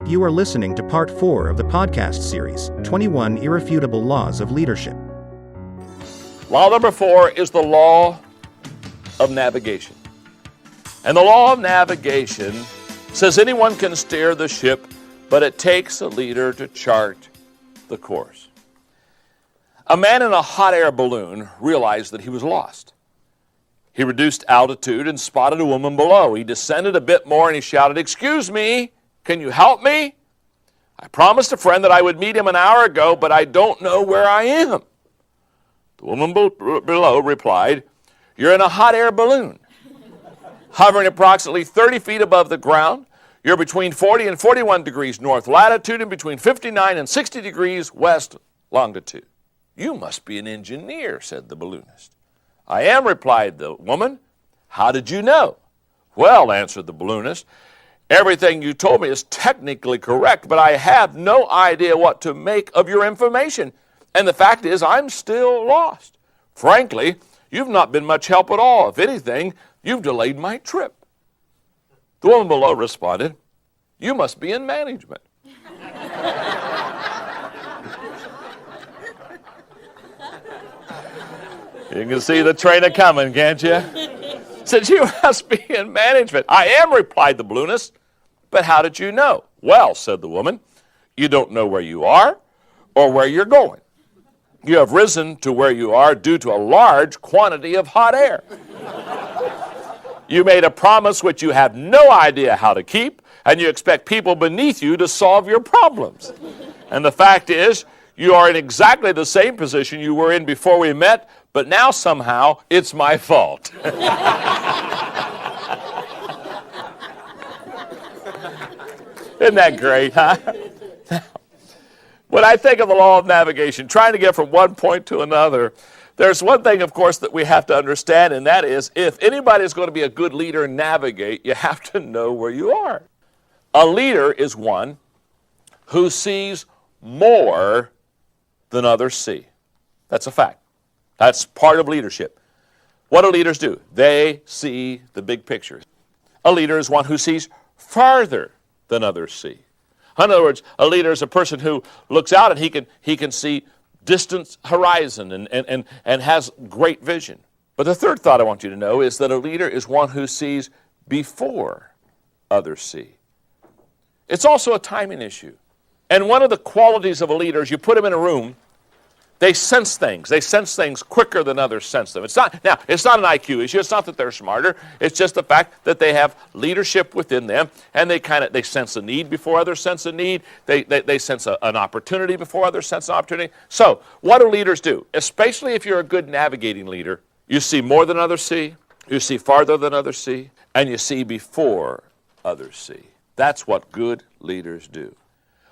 You are listening to part 4 of the podcast series, 21 Irrefutable Laws of Leadership. Law number 4 is the law of navigation. And the law of navigation says anyone can steer the ship, but it takes a leader to chart the course. A man in a hot air balloon realized that he was lost. He reduced altitude and spotted a woman below. He descended a bit more and he shouted, "Excuse me, can you help me? I promised a friend that I would meet him an hour ago, but I don't know where I am." The woman below replied, "You're in a hot air balloon, hovering approximately 30 feet above the ground. You're between 40 and 41 degrees north latitude and between 59 and 60 degrees west longitude." "You must be an engineer," said the balloonist. "I am," replied the woman. "How did you know?" "Well," answered the balloonist, "everything you told me is technically correct, but I have no idea what to make of your information. And the fact is, I'm still lost. Frankly, you've not been much help at all. If anything, you've delayed my trip." The woman below responded, "You must be in management." You can see the train a coming, can't you? Said, "You must be in management." "I am," replied the balloonist. "But how did you know?" "Well," said the woman, "you don't know where you are or where you're going. You have risen to where you are due to a large quantity of hot air. You made a promise which you have no idea how to keep, and you expect people beneath you to solve your problems. And the fact is, you are in exactly the same position you were in before we met, but now somehow it's my fault." Isn't that great, huh? When I think of the law of navigation, trying to get from one point to another, there's one thing, of course, that we have to understand, and that is, if anybody is going to be a good leader and navigate, you have to know where you are. A leader is one who sees more than others see. That's a fact. That's part of leadership. What do leaders do? They see the big picture. A leader is one who sees farther than others see. In other words, a leader is a person who looks out and he can see distant horizon and has great vision. But the third thought I want you to know is that a leader is one who sees before others see. It's also a timing issue. And one of the qualities of a leader is you put them in a room, they sense things. They sense things quicker than others sense them. It's not an IQ issue. It's not that they're smarter. It's just the fact that they have leadership within them, and they sense a need before others sense a need. They sense an opportunity before others sense an opportunity. So what do leaders do? Especially if you're a good navigating leader, you see more than others see, you see farther than others see, and you see before others see. That's what good leaders do.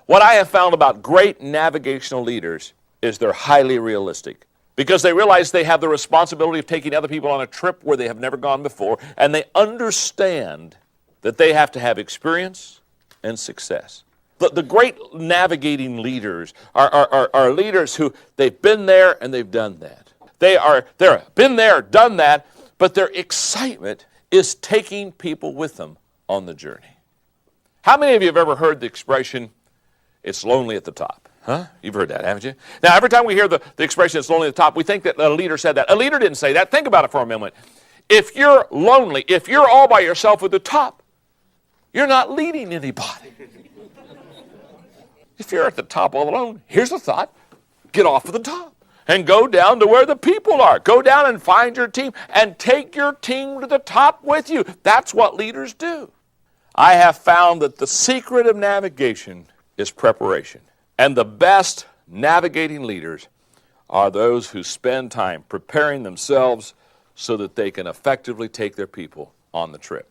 What I have found about great navigational leaders is they're highly realistic because they realize they have the responsibility of taking other people on a trip where they have never gone before, and they understand that they have to have experience and success. The great navigating leaders are leaders who they've been there and they've done that. They're been there, done that, but their excitement is taking people with them on the journey. How many of you have ever heard the expression, "It's lonely at the top"? Huh? You've heard that, haven't you? Now, every time we hear the expression, "it's lonely at the top," we think that a leader said that. A leader didn't say that. Think about it for a moment. If you're lonely, if you're all by yourself at the top, you're not leading anybody. If you're at the top all alone, here's the thought: get off of the top and go down to where the people are. Go down and find your team and take your team to the top with you. That's what leaders do. I have found that the secret of navigation is preparation. And the best navigating leaders are those who spend time preparing themselves so that they can effectively take their people on the trip.